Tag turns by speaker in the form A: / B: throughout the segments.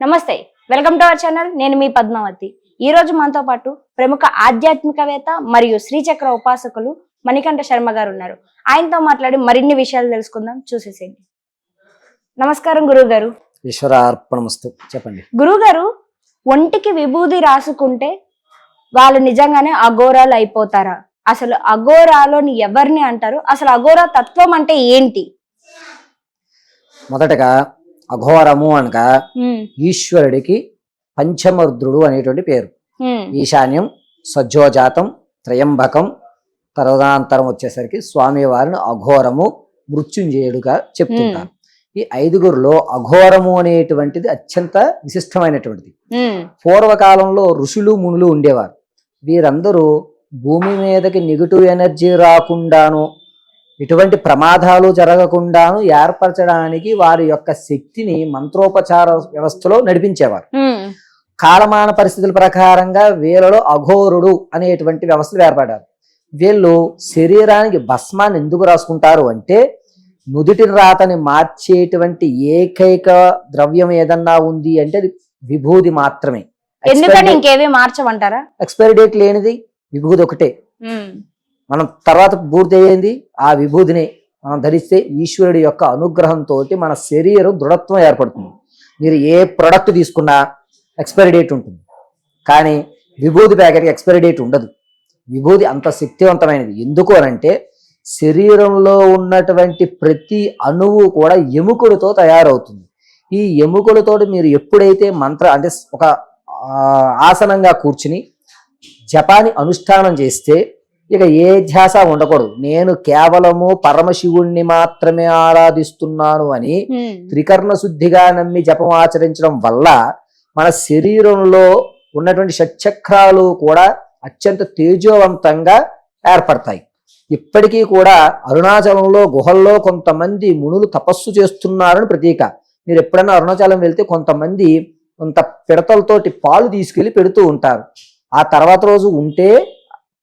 A: నమస్తే, welcome to our channel. నేను మీ పద్మావతి. ఈ రోజు మనతో పాటు ప్రముఖ ఆధ్యాత్మికవేత్త మరియు శ్రీచక్ర ఉపాసకులు మణికంఠ శర్మ గారు ఉన్నారు. ఆయనతో మాట్లాడి మరిన్ని విషయాలు తెలుసుకుందాం. చూసేసేయండి. నమస్కారం గురువు గారు.
B: ఈశ్వరార్పణమస్తు. చెప్పండి.
A: గురువు గారు, ఒంటికి విభూది రాసుకుంటే వాళ్ళు నిజంగానే అఘోరాలు అయిపోతారా? అసలు అఘోరాలోని ఎవరిని అంటారు? అసలు అఘోరా తత్వం అంటే ఏంటి?
B: మొదటగా అఘోరము అనగా ఈశ్వరుడికి పంచమరుద్రుడు అనేటువంటి పేరు. ఈశాన్యం, సజ్జోజాతం, త్రయంబకం, తదనంతరం వచ్చేసరికి స్వామివారిని అఘోరము, మృత్యుంజయుడుగా చెప్తుంటారు. ఈ ఐదుగురులో అఘోరము అనేటువంటిది అత్యంత విశిష్టమైనటువంటిది. పూర్వకాలంలో ఋషులు మునులు ఉండేవారు. వీరందరూ భూమి మీదకి నెగిటివ్ ఎనర్జీ రాకుండాను, ఎటువంటి ప్రమాదాలు జరగకుండాను ఏర్పరచడానికి వారి యొక్క శక్తిని మంత్రోపచార వ్యవస్థలో నడిపించేవారు. కాలమాన పరిస్థితుల ప్రకారంగా వీళ్ళలో అఘోరుడు అనేటువంటి వ్యవస్థలు ఏర్పడ్డారు. వీళ్ళు శరీరానికి భస్మాన్ని ఎందుకు రాసుకుంటారు అంటే, నుదుటి రాతని మార్చేటువంటి ఏకైక ద్రవ్యం ఏదన్నా ఉంది అంటే అది విభూది మాత్రమే.
A: ఎందుకని ఇంకేవి మార్చమంటారా?
B: ఎక్స్పైరీ డేట్ లేనిది విభూది ఒకటే. మనం తర్వాత పూర్తి అయ్యింది ఆ విభూదిని మనం ధరిస్తే ఈశ్వరుడి యొక్క అనుగ్రహంతో మన శరీరం దృఢత్వం ఏర్పడుతుంది. మీరు ఏ ప్రొడక్ట్ తీసుకున్నా ఎక్స్పైరీ డేట్ ఉంటుంది, కానీ విభూది ప్యాకెట్కి ఎక్స్పైరీ డేట్ ఉండదు. విభూది అంత శక్తివంతమైనది. ఎందుకు అనంటే, శరీరంలో ఉన్నటువంటి ప్రతి అణువు కూడా ఎముకలతో తయారవుతుంది. ఈ ఎముకలతో మీరు ఎప్పుడైతే అంటే ఒక ఆసనంగా కూర్చుని జపాన్ని అనుష్ఠానం చేస్తే ఇక ఏ ధ్యాస ఉండకూడదు. నేను కేవలము పరమశివుణ్ణి మాత్రమే ఆరాధిస్తున్నాను అని త్రికరణ శుద్ధిగా నమ్మి జపం ఆచరించడం వల్ల మన శరీరంలో ఉన్నటువంటి షట్చక్రాలు కూడా అత్యంత తేజోవంతంగా ఏర్పడతాయి. ఇప్పటికీ కూడా అరుణాచలంలో గుహల్లో కొంతమంది మునులు తపస్సు చేస్తున్నారని ప్రతీక. మీరు ఎప్పుడైనా అరుణాచలం వెళ్తే కొంతమంది కొంత పిడతలతోటి పాలు తీసుకెళ్లి పెడుతూ ఉంటారు. ఆ తర్వాత రోజు ఉంటే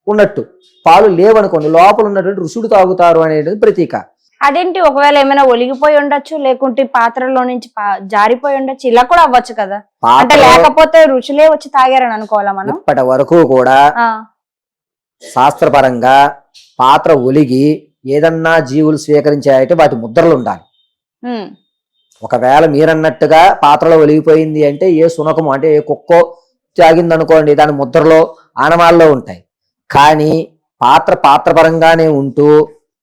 B: ఉన్నట్టు, పాలు లేవనుకోండి లోపల ఉన్నటువంటి ఋషుడు తాగుతారు అనేది ప్రతీక.
A: అదేంటి, ఒకవేళ ఏమైనా ఒలిగిపోయి ఉండొచ్చు, లేకుంటే పాత్రలో నుంచి జారిపోయి ఉండొచ్చు, ఇలా కూడా అవ్వచ్చు కదా. అంటే లేకపోతే ఋషులే వచ్చి తాగారని అనుకోవాలా మనం?
B: ఇప్పటి వరకు కూడా శాస్త్రపరంగా పాత్ర ఒలిగి ఏదన్నా జీవులు స్వీకరించాయంటే వాటి ముద్రలు ఉండాలి. ఒకవేళ మీరన్నట్టుగా పాత్రలో ఒలిగిపోయింది అంటే ఏ సునకము అంటే ఏ కుక్కో తాగింది అనుకోండి, దాని ముద్రలో ఆనవాళ్ళలో ఉంటాయి. కానీ పాత్రపరంగానే ఉంటూ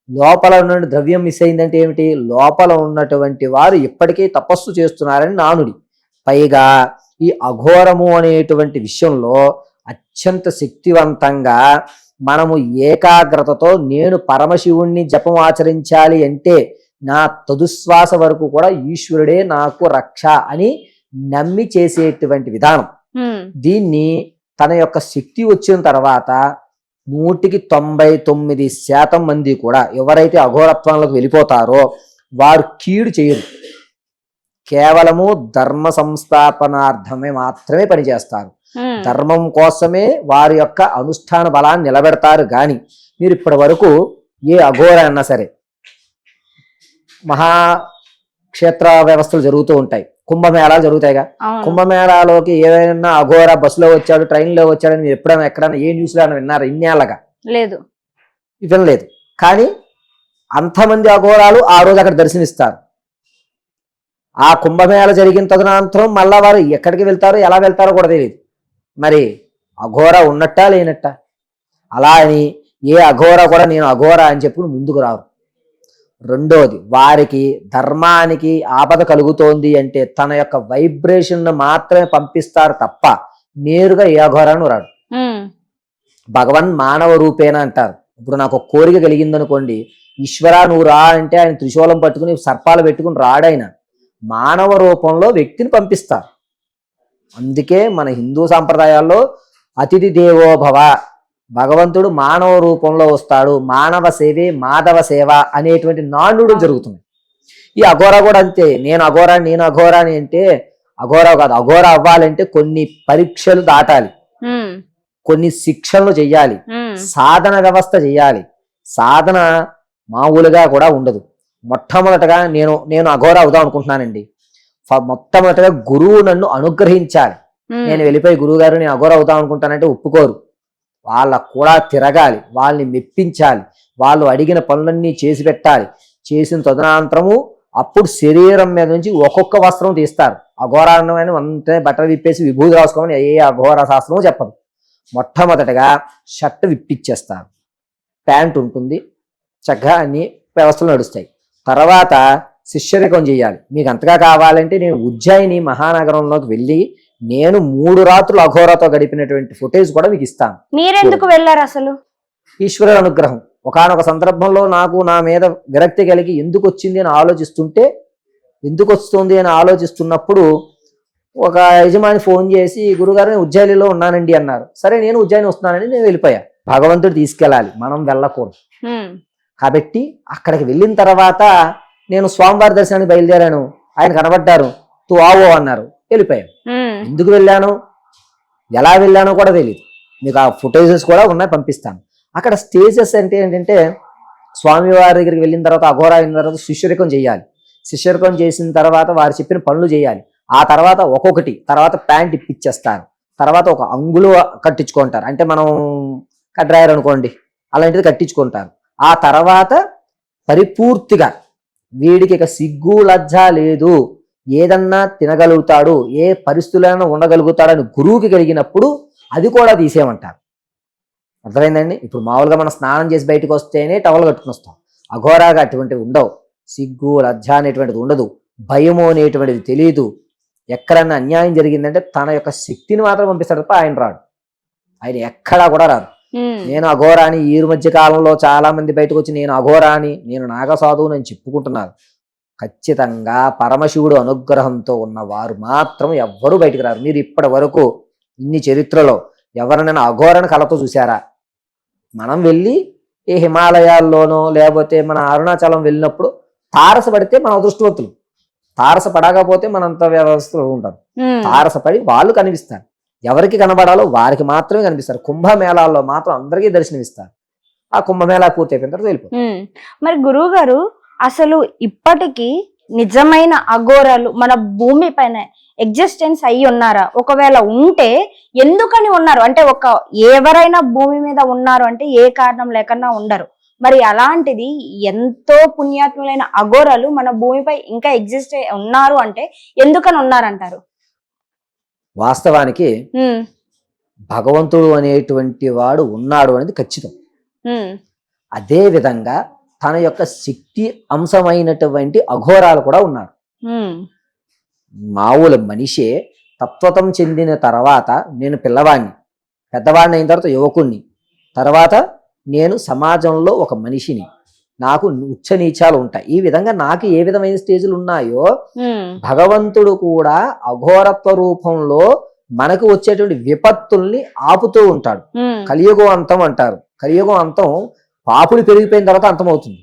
B: లోపల ఉన్న ద్రవ్యం మిస్ అయిందంటే ఏమిటి, లోపల ఉన్నటువంటి వారు ఇప్పటికీ తపస్సు చేస్తున్నారని నానుడి. పైగా ఈ అఘోరము అనేటువంటి విషయంలో అత్యంత శక్తివంతంగా మనము ఏకాగ్రతతో నేను పరమశివుణ్ణి జపం ఆచరించాలి అంటే నా తదుశ్వాస వరకు కూడా ఈశ్వరుడే నాకు రక్ష అని నమ్మి చేసేటువంటి విధానం. దీన్ని తన యొక్క శక్తి వచ్చిన తర్వాత 99% మంది కూడా ఎవరైతే అఘోరత్వంలోకి వెళ్ళిపోతారో వారు కీడు చేయరు. కేవలము ధర్మ సంస్థాపనార్థమే మాత్రమే పనిచేస్తారు. ధర్మం కోసమే వారి యొక్క అనుష్ఠాన బలాన్ని నిలబెడతారు. కానీ మీరు ఇప్పటి వరకు ఏ అఘోర అన్నా సరే, మహాక్షేత్ర వ్యవస్థలు జరుగుతూ ఉంటాయి, కుంభమేళాలు జరుగుతాయిగా. కుంభమేళాలోకి ఏదైనా అఘోర బస్సులో వచ్చాడు, ట్రైన్లో వచ్చాడని మీరు ఎప్పుడైనా ఎక్కడైనా ఏ న్యూస్లో విన్నారా? ఇన్నేళ్ళగా లేదు, వినలేదు. కానీ అంతమంది అఘోరాలు ఆ రోజు అక్కడ దర్శనమిస్తారు. ఆ కుంభమేళ జరిగిన తదనంతరం మళ్ళా వారు ఎక్కడికి వెళ్తారో ఎలా వెళ్తారో కూడా తెలియదు. మరి అఘోర ఉన్నట్టా లేనట్టా? అలా అని ఏ అఘోర కూడా నేను అఘోర అని చెప్పి ముందుకు రారు. రెండోది, వారికి ధర్మానికి ఆపద కలుగుతోంది అంటే తన యొక్క వైబ్రేషన్ మాత్రమే పంపిస్తారు తప్ప నేరుగా ఏ అఘోరాను రాడు. భగవన్ మానవ రూపేణ అంటారు. ఇప్పుడు నాకు ఒక కోరిక కలిగిందనుకోండి, ఈశ్వరా నువ్వు రా అంటే ఆయన త్రిశూలం పట్టుకుని సర్పాలు పెట్టుకుని రాడైన మానవ రూపంలో వ్యక్తిని పంపిస్తారు. అందుకే మన హిందూ సాంప్రదాయాల్లో అతిథి దేవోభవ, భగవంతుడు మానవ రూపంలో వస్తాడు, మానవ సేవే మాధవ సేవ అనేటువంటి నానుడు జరుగుతుంది. ఈ అఘోర కూడా అంతే. నేను అఘోరాని అంటే అఘోర కాదు. అఘోర అవ్వాలంటే కొన్ని పరీక్షలు దాటాలి, కొన్ని శిక్షణలు చెయ్యాలి, సాధన వ్యవస్థ చెయ్యాలి. సాధన మామూలుగా కూడా ఉండదు. మొట్టమొదటగా నేను అఘోర అవుదాం అనుకుంటున్నానండి. మొట్టమొదటిగా గురువు నన్ను అనుగ్రహించాలి. నేను వెళ్ళిపోయి గురువు గారు నేను అఘోర అవుతాం అనుకుంటానంటే ఒప్పుకోరు. వాళ్ళకు కూడా తిరగాలి, వాళ్ళని మెప్పించాలి, వాళ్ళు అడిగిన పనులన్నీ చేసి పెట్టాలి. చేసిన తదనంతరము అప్పుడు శరీరం మీద నుంచి ఒక్కొక్క వస్త్రం తీస్తారు. అఘోరాన్ని అంతే బట్టలు విప్పేసి విభూతి రాసుకోమని ఏ అఘోర శాస్త్రము చెప్పదు. మొట్టమొదటగా షర్ట్ విప్పిచ్చేస్తారు, ప్యాంట్ ఉంటుంది, చక్కగా అన్ని వ్యవస్థలు నడుస్తాయి. తర్వాత శిష్యరికం చేయాలి. మీకు అంతగా కావాలంటే నేను ఉజ్జయిని మహానగరంలోకి వెళ్ళి నేను 3 రాత్రులు అఘోరతో గడిపినటువంటి ఫుటేజ్ కూడా మీకు ఇస్తాను.
A: మీరెందుకు వెళ్ళారు అసలు?
B: ఈశ్వరుడు అనుగ్రహం. ఒకానొక సందర్భంలో నాకు నా మీద విరక్తి కలిగి ఎందుకు వచ్చింది అని ఆలోచిస్తుంటే, ఎందుకు వస్తుంది అని ఆలోచిస్తున్నప్పుడు ఒక యజమాని ఫోన్ చేసి గురుగారు నేను ఉజ్జయినిలో ఉన్నానండి అన్నారు. సరే నేను ఉజ్జయిని వస్తున్నానని నేను వెళ్ళిపోయా. భగవంతుడు తీసుకెళ్ళాలి, మనం వెళ్ళకూడదు. కాబట్టి అక్కడికి వెళ్ళిన తర్వాత నేను స్వామివారి దర్శనానికి బయలుదేరాను. ఆయన కనబడ్డారు, తూ ఆవో అన్నారు, వెళ్ళిపోయాను. ఎందుకు వెళ్ళాను, ఎలా వెళ్ళానో కూడా తెలియదు. మీకు ఆ ఫుటేజెస్ కూడా ఉన్నాయి, పంపిస్తాను. అక్కడ స్టేజెస్ అంటే ఏంటంటే స్వామివారి దగ్గరికి వెళ్ళిన తర్వాత అఘోర అయిన తర్వాత శిష్యరికం చేయాలి. శిష్యరికం చేసిన తర్వాత వారు చెప్పిన పనులు చేయాలి. ఆ తర్వాత ఒక్కొక్కటి తర్వాత ప్యాంట్ ఇప్పించేస్తారు. తర్వాత ఒక అంగులు కట్టించుకుంటారు, అంటే మనం కట్రాయర్ అనుకోండి అలాంటిది కట్టించుకుంటారు. ఆ తర్వాత పరిపూర్తిగా వీడికి ఇక సిగ్గు లజ్జ లేదు, ఏదన్నా తినగలుగుతాడు, ఏ పరిస్థితులైనా ఉండగలుగుతాడని గురువుకి కలిగినప్పుడు అది కూడా తీసేయమంటారు. అర్థమైందండి? ఇప్పుడు మామూలుగా మనం స్నానం చేసి బయటకు వస్తేనే టవల్ కట్టుకుని వస్తాం. అఘోరాగా అటువంటివి ఉండవు. సిగ్గు లజ్జ అనేటువంటిది ఉండదు, భయము అనేటువంటిది తెలియదు. ఎక్కడన్నా అన్యాయం జరిగిందంటే తన యొక్క శక్తిని మాత్రం పంపిస్తాడు తప్ప ఆయన రాడు. ఆయన ఎక్కడా కూడా రాదు. నేను అఘోరాని ఈ మధ్య కాలంలో చాలా మంది బయటకు వచ్చి నేను అఘోరాని, నేను నాగసాధువుని అని చెప్పుకుంటున్నారు. ఖచ్చితంగా పరమశివుడు అనుగ్రహంతో ఉన్న వారు మాత్రం ఎవ్వరూ బయటకు రారు. మీరు ఇప్పటి వరకు ఇన్ని చరిత్రలో ఎవరినైనా అఘోరని కలతో చూసారా? మనం వెళ్ళి ఏ హిమాలయాల్లోనో లేకపోతే మన అరుణాచలం వెళ్ళినప్పుడు తారసపడితే మన అదృష్టవంతులు, తారసపడకపోతే మనంత వ్యవస్థలో ఉంటారు. తారసపడి వాళ్ళు కనిపిస్తారు, ఎవరికి కనబడాలో వారికి మాత్రమే కనిపిస్తారు. కుంభమేళాల్లో మాత్రం అందరికీ దర్శనమిస్తారు. ఆ కుంభమేళా పూర్తి అయిపోయిన తర్వాత వెళ్ళిపోతారు.
A: మరి గురువు గారు అసలు ఇప్పటికీ నిజమైన అఘోరాలు మన భూమి పైన ఎగ్జిస్టెన్స్ అయ్యి ఉన్నారా? ఒకవేళ ఉంటే ఎందుకని ఉన్నారు? అంటే ఎవరైనా భూమి మీద ఉన్నారు అంటే ఏ కారణం లేకన్నా ఉండరు. మరి అలాంటిది ఎంతో పుణ్యాత్ములైన అఘోరాలు మన భూమిపై ఇంకా ఎగ్జిస్ట్ ఉన్నారు అంటే ఎందుకని ఉన్నారంటారు?
B: వాస్తవానికి భగవంతుడు అనేటువంటి వాడు ఉన్నాడు అనేది ఖచ్చితం. అదే విధంగా తన యొక్క శక్తి అంశమైనటువంటి అఘోరాలు కూడా ఉన్నారు. మామూలు మనిషే తత్వతం చెందిన తర్వాత నేను పిల్లవాడిని, పెద్దవాడిని అయిన తర్వాత యువకుణ్ణి, తర్వాత నేను సమాజంలో ఒక మనిషిని, నాకు ఉచ్చ నీచాలు ఉంటాయి. ఈ విధంగా నాకు ఏ విధమైన స్టేజ్లు ఉన్నాయో భగవంతుడు కూడా అఘోరత్వ రూపంలో మనకు వచ్చేటువంటి విపత్తుల్ని ఆపుతూ ఉంటాడు. కలియుగం అంతం అంటారు. కలియుగం అంతం పాపులు పెరిగిపోయిన తర్వాత అంతమవుతుంది.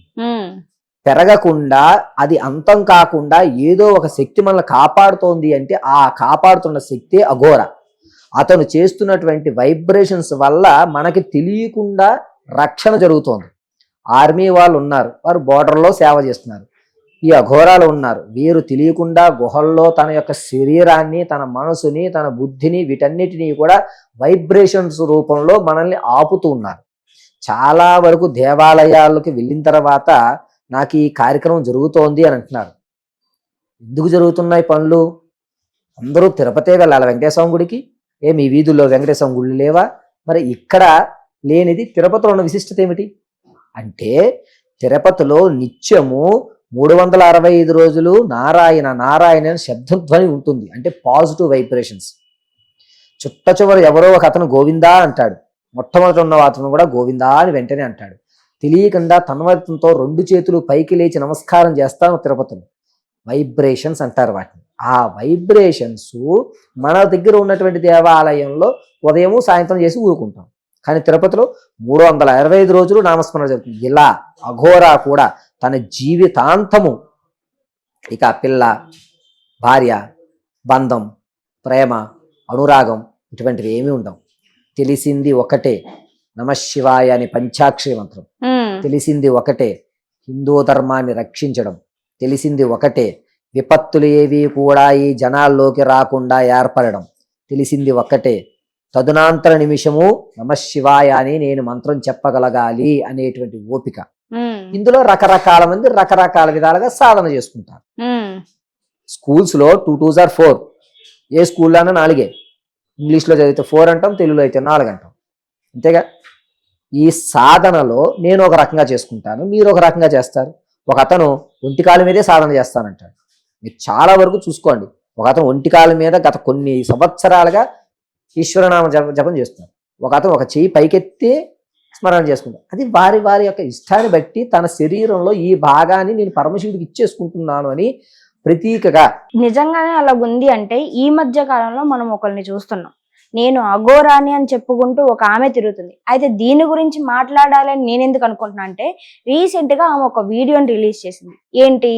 B: పెరగకుండా అది అంతం కాకుండా ఏదో ఒక శక్తి మనల్ని కాపాడుతోంది అంటే ఆ కాపాడుతున్న శక్తి అఘోర. అతను చేస్తున్నటువంటి వైబ్రేషన్స్ వల్ల మనకి తెలియకుండా రక్షణ జరుగుతోంది. ఆర్మీ వాళ్ళు ఉన్నారు, వారు బోర్డర్లో సేవ చేస్తున్నారు. ఈ అఘోరాలు ఉన్నారు, వీరు తెలియకుండా గుహల్లో తన యొక్క శరీరాన్ని, తన మనసుని, తన బుద్ధిని, వీటన్నిటినీ కూడా వైబ్రేషన్స్ రూపంలో మనల్ని ఆపుతూ ఉన్నారు. చాలా వరకు దేవాలయాలకు వెళ్ళిన తర్వాత నాకు ఈ కార్యక్రమం జరుగుతోంది అని అంటున్నారు. ఎందుకు జరుగుతున్నాయి పనులు? అందరూ తిరుపతే వెళ్ళాలి వెంకటేశ్వర గుడికి. మీ వీధుల్లో వెంకటేశ్వర గుళ్ళు లేవా? మరి ఇక్కడ లేనిది తిరుపతిలో ఉన్న విశిష్టత ఏమిటి అంటే, తిరుపతిలో నిత్యము 365 రోజులు నారాయణ నారాయణ శబ్దధ్వని ఉంటుంది. అంటే పాజిటివ్ వైబ్రేషన్స్. చుట్ట చివరి ఎవరో ఒక అతను గోవిందా అంటాడు, మొట్టమొదటి ఉన్న అతను కూడా గోవిందా అని వెంటనే అంటాడు. తెలియకుండా తన్మయత్వంతో 2 చేతులు పైకి లేచి నమస్కారం చేస్తాను. తిరుపతిలో వైబ్రేషన్స్ అంటారు వాటిని. ఆ వైబ్రేషన్స్ మన దగ్గర ఉన్నటువంటి దేవాలయంలో ఉదయం సాయంత్రం చేసి ఊరుకుంటాం. కానీ తిరుపతిలో 365 రోజులు నామస్మరణ జరుగుతుంది. ఇలా అఘోరా కూడా తన జీవితాంతము ఇక పిల్ల, భార్య, బంధం, ప్రేమ, అనురాగం ఇటువంటివి ఏమీ ఉండవు. తెలిసింది ఒకటే, నమశివాయ అని పంచాక్షరి మంత్రం. తెలిసింది ఒకటే, హిందూ ధర్మాన్ని రక్షించడం. తెలిసింది ఒకటే, విపత్తులు ఏవి కూడా ఈ జనాల్లోకి రాకుండా ఏర్పడడం. తెలిసింది ఒక్కటే, తదునాంతర నిమిషము నమశివాయ అని నేను మంత్రం చెప్పగలగాలి అనేటువంటి ఓపిక. ఇందులో రకరకాల మంది రకరకాల విధాలుగా సాధన చేసుకుంటారు. స్కూల్స్ లో 2 2s are 4, ఏ స్కూల్లోనూ 4. ఇంగ్లీష్లో చదివితే 4 అంటాం, తెలుగులో అయితే 4 అంటాం, అంతేగా. ఈ సాధనలో నేను ఒక రకంగా చేసుకుంటాను, మీరు ఒక రకంగా చేస్తారు. ఒక అతను ఒంటికాల మీదే సాధన చేస్తానంటాడు. మీరు చాలా వరకు చూసుకోండి, ఒక అతను ఒంటికాల మీద గత కొన్ని సంవత్సరాలుగా ఈశ్వరనామ జపం చేస్తున్నారు. ఒక అతను ఒక చెయ్యి పైకెత్తి స్మరణ చేసుకుంటారు. అది వారి వారి యొక్క ఇష్టాన్ని బట్టి తన శరీరంలో ఈ భాగాన్ని నేను పరమశివుడికి ఇచ్చేసుకుంటున్నాను అని ప్రతీకగా.
A: నిజంగానే అలా ఉంది అంటే ఈ మధ్య కాలంలో మనం ఒకరిని చూస్తున్నాం. నేను అఘోరాని అని చెప్పుకుంటూ ఒక ఆమె తిరుగుతుంది. అయితే దీని గురించి మాట్లాడాలని నేను ఎందుకు అనుకుంటున్నా అంటే, రీసెంట్ గా ఆమె ఒక వీడియోని రిలీజ్ చేసింది. ఏంటి,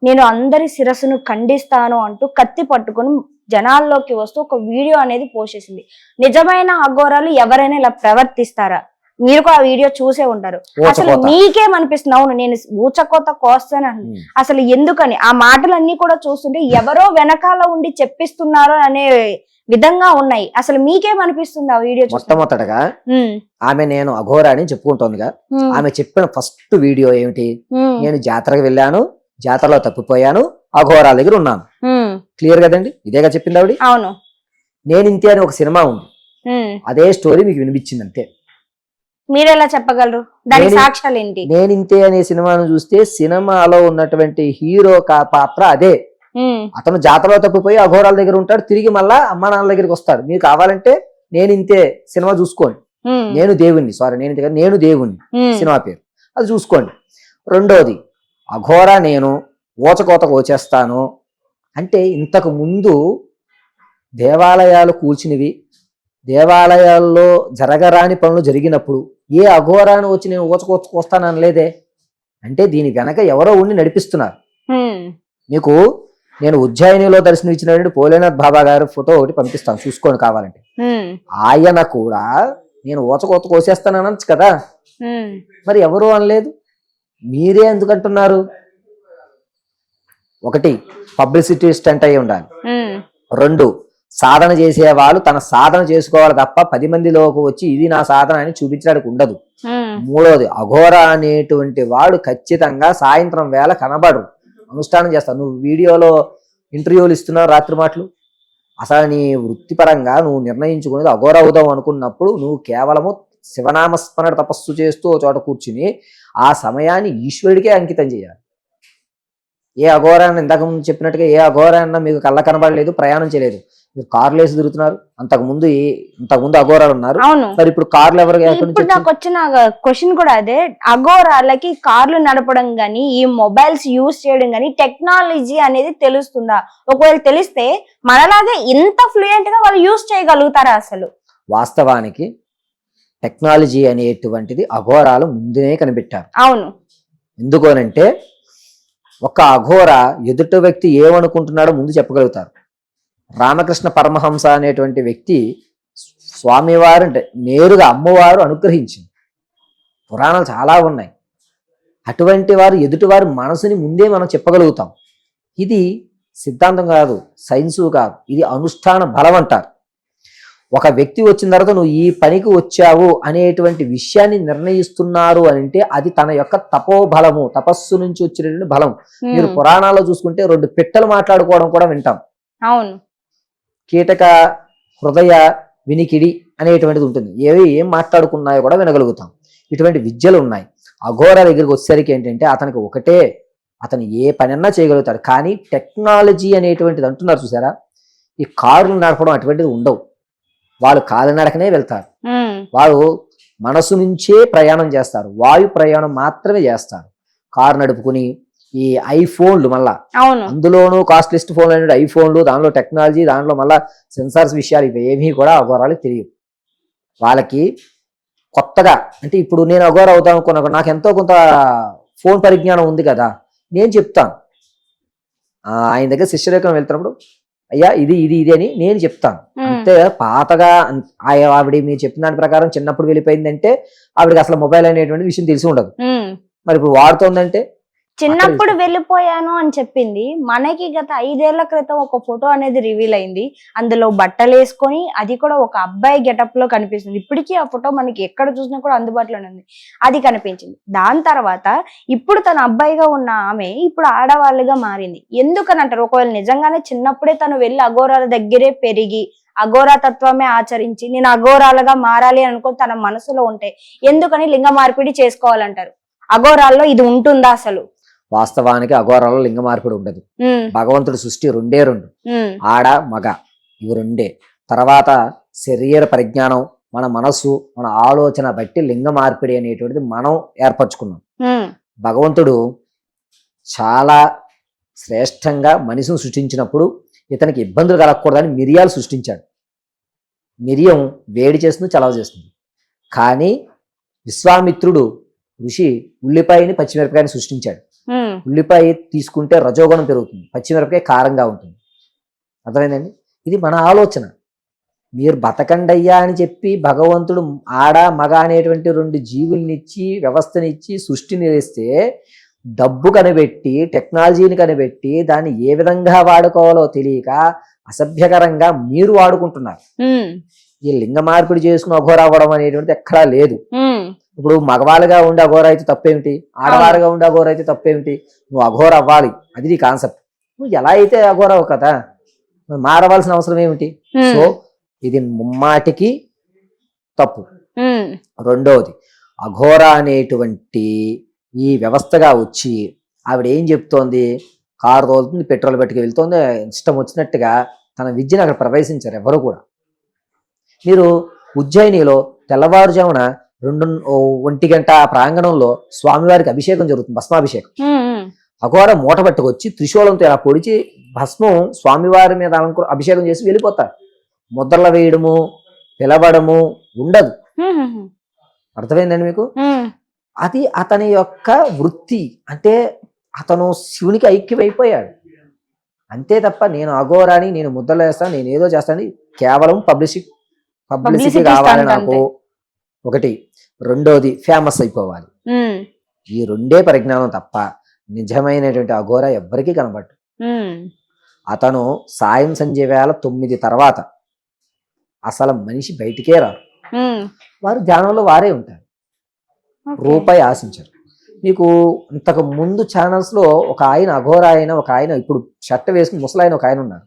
A: నేను అందరి శిరస్సును ఖండిస్తాను అంటూ కత్తి పట్టుకొని జనాల్లోకి వస్తూ ఒక వీడియో అనేది పోస్ట్ చేసింది. నిజమైన అఘోరాలు ఎవరైనా ఇలా ప్రవర్తిస్తారా? మీరు ఆ వీడియో చూసే ఉంటారు. అసలు మీకేమనిపిస్తుంది? అవును, నేను ఊచకోత కోస్తాను అసలు ఎందుకని ఆ మాటలన్నీ కూడా చూస్తుంటే ఎవరో వెనకాల ఉండి చెప్పిస్తున్నారు అనే విధంగా ఉన్నాయి. అసలు మీకేమనిపిస్తుంది ఆ వీడియో?
B: మొట్టమొదటగా ఆమె నేను అఘోరా అని చెప్పుకుంటోందిగా. ఆమె చెప్పిన ఫస్ట్ వీడియో ఏమిటి? నేను జాతరకు వెళ్ళాను, జాతరలో తప్పిపోయాను, అఘోరాల దగ్గర ఉన్నాను. క్లియర్ కదండి, ఇదేగా చెప్పింది ఆవిడ.
A: అవును.
B: నేను ఇంతే అని ఒక సినిమా ఉంది, అదే స్టోరీ మీకు వినిపించింది అంతే.
A: మీరెలా చెప్పగలరు? దానికి సాక్ష్యాలు ఏంటి?
B: నేను ఇంతే అనే సినిమాను చూస్తే సినిమాలో ఉన్నటువంటి హీరో పాత్ర అదే. అతను జాతరలో తప్పిపోయి అఘోరాల దగ్గర ఉంటాడు, తిరిగి మళ్ళా అమ్మా నాన్నల దగ్గరికి వస్తాడు. మీకు కావాలంటే నేను ఇంతే సినిమా చూసుకోండి. నేను దేవుణ్ణి, సారీ నేను దేవుణ్ణి సినిమా పేరు, అది చూసుకోండి. రెండోది, అఘోరా నేను ఊచకోత కోచేస్తాను అంటే, ఇంతకు ముందు దేవాలయాలు కూల్చినవి, దేవాలయాల్లో జరగరాని పనులు జరిగినప్పుడు ఏ అఘోరాను వచ్చి నేను ఊచకోత కోస్తాననలేదే. అంటే దీని వెనక ఎవరో ఉండి నడిపిస్తున్నారు. మీకు నేను ఉజ్జయినిలో దర్శనం ఇచ్చినటువంటి భోలేనాథ్ బాబా గారు ఫోటో ఒకటి పంపిస్తాను, చూసుకోండి కావాలంటే. ఆయన కూడా నేను ఊచకోత కోసేస్తాననొచ్చు కదా, మరి ఎవరు అనలేదు, మీరే ఎందుకంటున్నారు? ఒకటి, పబ్లిసిటీ స్టంట్ అయి ఉండాలి. రెండు, సాధన చేసే వాళ్ళు తన సాధన చేసుకోవాలి తప్ప 10 మందిలోకి వచ్చి ఇది నా సాధన అని చూపించడానికి ఉండదు. మూడోది, అఘోరా అనేటువంటి వాడు ఖచ్చితంగా సాయంత్రం వేళ కనబడరు, అనుష్ఠానం చేస్తావు. నువ్వు వీడియోలో ఇంటర్వ్యూలు ఇస్తున్నావు రాత్రి మాటలు. అసలు నీ వృత్తిపరంగా నువ్వు నిర్ణయించుకునేది అఘోరా అవుదాం అనుకున్నప్పుడు నువ్వు కేవలము శివనామస్మరణ తపస్సు చేస్తూ చోట కూర్చుని ఆ సమయాన్ని ఈశ్వరుడికే అంకితం చేయాలి. ఏ అఘోరాన్ని ఇంతకు ముందు చెప్పినట్టుగా ఏ అఘోరాన్న మీకు కళ్ళ కనబడలేదు, ప్రయాణం చేయలేదు, మీరు కార్లు వేసి తిరుగుతున్నారు. ఇంతకుముందు అఘోరాలు ఉన్నారు, మరి ఇప్పుడు కార్లు ఎవరు?
A: ఇప్పుడు నాకు వచ్చిన క్వశ్చన్ కూడా అదే, అఘోరాలకి కార్లు నడపడం గానీ ఈ మొబైల్స్ యూజ్ చేయడం గానీ టెక్నాలజీ అనేది తెలుస్తుందా? ఒకవేళ తెలిస్తే మనలాగే ఇంత ఫ్లూయెంట్ గా వాళ్ళు యూజ్ చేయగలుగుతారా? అసలు
B: వాస్తవానికి టెక్నాలజీ అనేటువంటిది అఘోరాలు ముందునే కనిపెట్టారు.
A: అవును.
B: ఎందుకోనంటే ఒక అఘోర ఎదుటి వ్యక్తి ఏమనుకుంటున్నాడో ముందు చెప్పగలుగుతారు. రామకృష్ణ పరమహంస అనేటువంటి వ్యక్తి స్వామివారు నేరుగా అమ్మవారు అనుగ్రహించింది. పురాణాలు చాలా ఉన్నాయి. అటువంటి వారు ఎదుటివారి మనసుని ముందే మనం చెప్పగలుగుతాం. ఇది సిద్ధాంతం కాదు, సైన్సు కాదు, ఇది అనుష్ఠాన బలం అంటారు. ఒక వ్యక్తి వచ్చిన తర్వాత నువ్వు ఈ పనికి వచ్చావు అనేటువంటి విషయాన్ని నిర్ణయిస్తున్నారు అంటే అది తన యొక్క తపోబలము, తపస్సు నుంచి వచ్చినటువంటి బలం. మీరు పురాణాల్లో చూసుకుంటే 2 పిట్టలు మాట్లాడుకోవడం కూడా వింటాం.
A: అవును.
B: కీటక హృదయ వినికిడి అనేటువంటిది ఉంటుంది, ఏం మాట్లాడుకున్నాయో కూడా వినగలుగుతాం. ఇటువంటి విద్యలు ఉన్నాయి. అఘోర దగ్గరికి వచ్చేసరికి ఏంటంటే అతనికి ఒకటే, అతను ఏ పనన్నా చేయగలుగుతాడు. కానీ టెక్నాలజీ అనేటువంటిది అంటున్నారు చూసారా, ఈ కార్లు నడపడం అటువంటిది ఉండవు. వాళ్ళు కాలినడకనే వెళ్తారు, వాళ్ళు మనసు నుంచే ప్రయాణం చేస్తారు, వాయు ప్రయాణం మాత్రమే చేస్తారు. కారు నడుపుకుని ఈ ఐఫోన్లు, మళ్ళా అందులోనూ కాస్ట్లిస్ట్ ఫోన్లు అంటే ఐఫోన్లు, దానిలో టెక్నాలజీ, దాంట్లో మళ్ళా సెన్సార్స్ విషయాలు ఇవేమీ కూడా అఘోరాలకు తెలియవు. వాళ్ళకి కొత్తగా, అంటే ఇప్పుడు నేను అఘోర అవుతాను అనుకున్నా, నాకు ఎంతో కొంత ఫోన్ పరిజ్ఞానం ఉంది కదా, నేను చెప్తాను. ఆయన దగ్గర శిష్యరేఖను వెళ్తున్నప్పుడు అయ్యా ఇది ఇది ఇది అని నేను చెప్తాను. అంతే పాతగా ఆవిడ మీరు చెప్పిన దాని ప్రకారం చిన్నప్పుడు వెళ్ళిపోయిందంటే ఆవిడకి అసలు మొబైల్ అనేటువంటి విషయం తెలిసి ఉండదు. మరి ఇప్పుడు వాడుతోందంటే
A: చిన్నప్పుడు వెళ్ళిపోయాను అని చెప్పింది. మనకి గత 5 ఏళ్ల క్రితం ఒక ఫోటో అనేది రివీల్ అయింది. అందులో బట్టలు వేసుకొని, అది కూడా ఒక అబ్బాయి గెటప్ లో కనిపిస్తుంది. ఇప్పటికీ ఆ ఫోటో మనకి ఎక్కడ చూసినా కూడా అందుబాటులోనే ఉంది. అది కనిపించింది. దాని తర్వాత ఇప్పుడు తన అబ్బాయిగా ఉన్న ఆమె ఇప్పుడు ఆడవాళ్ళుగా మారింది. ఎందుకని అంటారు? ఒకవేళ నిజంగానే చిన్నప్పుడే తను వెళ్ళి అఘోరాల దగ్గరే పెరిగి అఘోరా తత్వమే ఆచరించి నేను అఘోరాలుగా మారాలి అనుకో తన మనసులో ఉంటే ఎందుకని లింగ మార్పిడి చేసుకోవాలంటారు? అఘోరాల్లో ఇది ఉంటుందా అసలు?
B: వాస్తవానికి అఘోరాల్లో లింగ మార్పిడి ఉండదు. భగవంతుడి సృష్టి రెండే రెండు, ఆడ మగ, ఇవి రెండే. తర్వాత శరీర పరిజ్ఞానం, మన మనసు, మన ఆలోచన బట్టి లింగ మార్పిడి అనేటువంటిది మనం ఏర్పరచుకున్నాం. భగవంతుడు చాలా శ్రేష్టంగా మనిషిని సృష్టించినప్పుడు ఇతనికి ఇబ్బందులు కలగకూడదని మిరియాలు సృష్టించాడు. మిరియం వేడి చేస్తుంది, చలవ చేస్తుంది. కానీ విశ్వామిత్రుడు ఋషి ఉల్లిపాయని పచ్చిమిరపకాయని సృష్టించాడు. ఉల్లిపాయ తీసుకుంటే రజోగుణం పెరుగుతుంది, పచ్చిమిరపకాయ కారంగా ఉంటుంది. అర్థమైందండి? ఇది మన ఆలోచన. మీరు బతకండయ్యా అని చెప్పి భగవంతుడు ఆడ మగ అనేటువంటి రెండు జీవుల్నిచ్చి వ్యవస్థనిచ్చి సృష్టిని వేస్తే డబ్బు కనిపెట్టి టెక్నాలజీని కనిపెట్టి దాన్ని ఏ విధంగా వాడుకోవాలో తెలియక అసభ్యకరంగా మీరు వాడుకుంటున్నారు. ఈ లింగ మార్పిడి చేసుకుని అఘోర అవ్వడం అనేటువంటిది ఎక్కడా లేదు. ఇప్పుడు మగవాళ్ళుగా ఉండి అఘోర అయితే తప్పేమిటి, ఆడవాళ్ళుగా ఉండి అఘోర అయితే తప్పేమిటి? నువ్వు అఘోర అవ్వాలి, అది నీ కాన్సెప్ట్. నువ్వు ఎలా అయితే అఘోర అవ్వ కదా, మారవలసిన అవసరం ఏమిటి? సో ఇది ముమ్మాటికి తప్పు. రెండవది, అఘోర అనేటువంటి ఈ వ్యవస్థగా వచ్చి ఆవిడ ఏం చెప్తోంది? కారు తోలుతుంది, పెట్రోల్ పెట్టుకు వెళ్తోంది, ఇష్టం వచ్చినట్టుగా తన విద్యను అక్కడ ప్రవేశించారు ఎవరు కూడా. మీరు ఉజ్జయినిలో తెల్లవారుజామున 1 గంట ప్రాంగణంలో స్వామివారికి అభిషేకం జరుగుతుంది, భస్మాభిషేకం. అఘోర మూట పట్టుకొచ్చి త్రిశూలంతో ఇలా పొడిచి భస్మం స్వామివారి మీద అభిషేకం చేసి వెళ్ళిపోతారు. ముద్రల వేయడము, పిలవడము ఉండదు. అర్థమైందండి మీకు? అది అతని యొక్క వృత్తి. అంటే అతను శివునికి ఐక్యమైపోయాడు అంతే తప్ప నేను అఘోరాని, నేను ముద్రలు వేస్తాను, నేను ఏదో చేస్తాను, కేవలం పబ్లిసిటీ కావాలి నాకు ఒకటి. రెండోది ఫేమస్ అయిపోవాలి. ఈ రెండే పరిజ్ఞానం తప్ప నిజమైనటువంటి అఘోర ఎవ్వరికీ కనబడ్డు. అతను సాయం సంధ్య వేళ 9 తర్వాత అసలు మనిషి బయటికే రారు. వారు ధ్యానంలో వారే ఉంటారు, రూపాయి ఆశించరు. మీకు ఇంతకు ముందు ఛానల్స్ లో ఒక ఆయన అఘోర ఆయన, ఒక ఆయన ఇప్పుడు షర్ట్ వేసుకుని ముసలాయన ఒక ఆయన ఉన్నారు.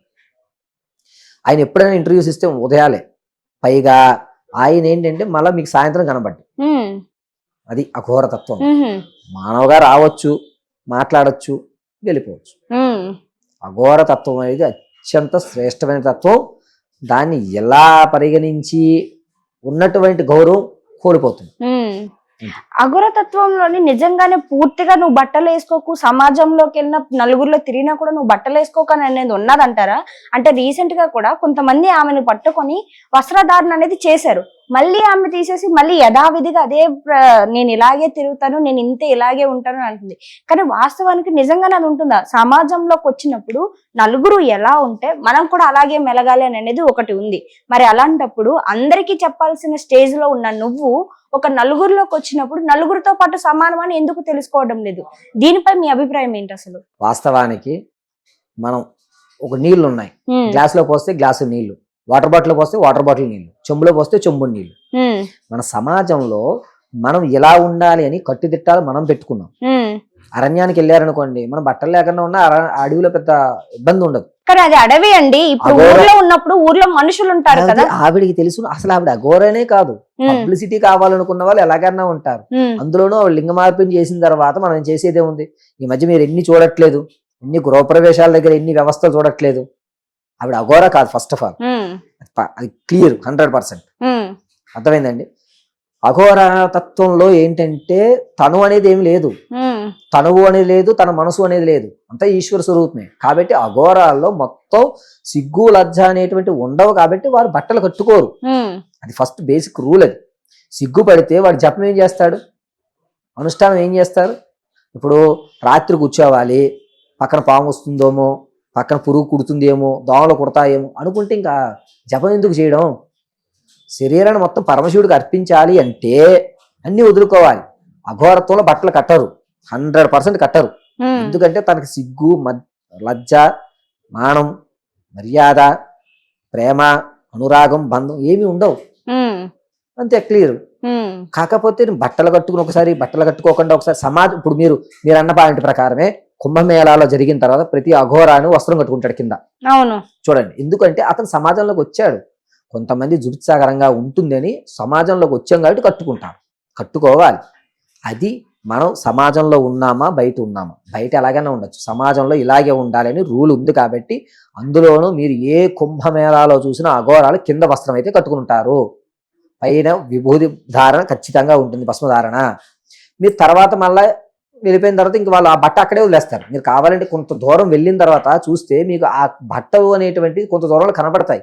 B: ఆయన ఎప్పుడైనా ఇంటర్వ్యూస్ ఇస్తే ఉదయాలే, పైగా ఆయన ఏంటంటే మళ్ళీ మీకు సాయంత్రం కనబడ్డు. అది అఘోర తత్వం. మానవగా రావచ్చు, మాట్లాడచ్చు, వెళ్ళిపోవచ్చు. అఘోర తత్వం అనేది అత్యంత శ్రేష్టమైన తత్వం. దాన్ని ఎలా పరిగణించి ఉన్నటువంటి గౌరవం కోల్పోతుంది.
A: అఘోర తత్వంలోని నిజంగానే పూర్తిగా నువ్వు బట్టలు వేసుకోకు, సమాజంలోకి వెళ్ళిన నలుగురిలో తిరిగినా కూడా నువ్వు బట్టలు వేసుకోకని అనేది ఉన్నదంటారా? అంటే రీసెంట్ గా కూడా కొంతమంది ఆమెను పట్టుకొని వస్త్రధారణ అనేది చేశారు. మళ్ళీ ఆమె తీసేసి మళ్ళీ యథావిధిగా అదే నేను ఇలాగే తిరుగుతాను, నేను ఇంతే ఇలాగే ఉంటాను అంటుంది. కానీ వాస్తవానికి నిజంగానే అది ఉంటుందా? సమాజంలోకి వచ్చినప్పుడు నలుగురు ఎలా ఉంటే మనం కూడా అలాగే మెలగాలి అనేది ఒకటి ఉంది. మరి అలాంటప్పుడు అందరికీ చెప్పాల్సిన స్టేజ్ లో ఉన్న నువ్వు ఒక నలుగురిలోకి వచ్చినప్పుడు నలుగురితో పాటు సమానమని ఎందుకు తెలుసుకోవడం లేదు? దీనిపై మీ అభిప్రాయం ఏంటి అసలు?
B: వాస్తవానికి మనం ఒక నీళ్లు ఉన్నాయి, గ్లాస్ లో పోస్తే గ్లాసు నీళ్లు, వాటర్ బాటిల్ పోస్తే వాటర్ బాటిల్ నీళ్లు, చెంబులో పోస్తే చెంబు నీళ్లు. మన సమాజంలో మనం ఎలా ఉండాలి అని కట్టుదిట్టాలు మనం పెట్టుకున్నాం. అరణ్యానికి వెళ్ళారనుకోండి, మనం బట్టలు లేకుండా ఉన్న అడవిలో పెద్ద ఇబ్బంది ఉండదు.
A: కానీ అది అడవి అండి. ఇప్పుడు ఊర్లో ఉన్నప్పుడు ఊర్లో మనుషులు ఉంటారు కదా.
B: ఆవిడికి తెలుసు అసలు ఆవిడ అఘోరనే కాదు, పబ్లిసిటీ కావాలనుకున్న వాళ్ళు ఎలాగన్నా ఉంటారు. అందులోనూ లింగ మార్పిడి చేసిన తర్వాత మనం చేసేదే ఉంది. ఈ మధ్య మీరు ఎన్ని చూడట్లేదు, ఎన్ని గృహప్రవేశాల దగ్గర ఎన్ని వ్యవస్థలు చూడట్లేదు. ఆవిడ అఘోర కాదు. ఫస్ట్ ఆఫ్ ఆల్ అది క్లియర్ 100%. అర్థమైందండి? అఘోర తత్వంలో ఏంటంటే తను అనేది ఏమి లేదు, తనువు అనేది లేదు, తన మనసు అనేది లేదు, అంతా ఈశ్వర స్వరూపమే. కాబట్టి అఘోరాల్లో మొత్తం సిగ్గు లజ్జ అనేటువంటి ఉండవు. కాబట్టి వారు బట్టలు కట్టుకోరు. అది ఫస్ట్ బేసిక్ రూల్. అది సిగ్గుపడితే వాడు జపం ఏం చేస్తాడు, అనుష్ఠానం ఏం చేస్తారు? ఇప్పుడు రాత్రి కూర్చోవాలి, పక్కన పాము వస్తుందేమో, పక్కన పురుగు కుడుతుందేమో, దోమలు కుడతాయేమో అనుకుంటే ఇంకా జపం ఎందుకు చేయడం? శరీరాన్ని మొత్తం పరమశివుడికి అర్పించాలి అంటే అన్ని వదులుకోవాలి. అఘోరత్వంలో బట్టలు కట్టరు, 100% కట్టరు. ఎందుకంటే తనకి సిగ్గు లజ్జ, మానం, మర్యాద, ప్రేమ, అనురాగం, బంధం ఏమీ ఉండవు. అంతే, క్లియర్. కాకపోతే బట్టలు కట్టుకుని ఒకసారి, బట్టలు కట్టుకోకుండా ఒకసారి సమాజం, ఇప్పుడు మీరు అన్న పాయింట్ ప్రకారమే కుంభమేళాలో జరిగిన తర్వాత ప్రతి అఘోరాను వస్త్రం కట్టుకుంటాడు కింద.
A: అవును,
B: చూడండి, ఎందుకంటే అతను సమాజంలోకి వచ్చాడు. కొంతమంది జురుత్సాకరంగా ఉంటుందని సమాజంలోకి వచ్చాం కాబట్టి కట్టుకోవాలి. అది మనం సమాజంలో ఉన్నామా బయట ఉన్నామా, బయట ఎలాగైనా ఉండొచ్చు, సమాజంలో ఇలాగే ఉండాలని రూల్ ఉంది. కాబట్టి అందులోనూ మీరు ఏ కుంభమేళాలో చూసినా అఘోరాలు కింద వస్త్రం అయితే కట్టుకుంటారు, పైన విభూతి ధారణ ఖచ్చితంగా ఉంటుంది, భస్మధారణ. మీరు తర్వాత మళ్ళీ వెళ్ళిపోయిన తర్వాత ఇంక వాళ్ళు ఆ బట్ట అక్కడే వదిలేస్తారు. మీరు కావాలంటే కొంత దూరం వెళ్ళిన తర్వాత చూస్తే మీకు ఆ బట్టలు అనేటువంటివి కొంత దూరంలో కనబడతాయి.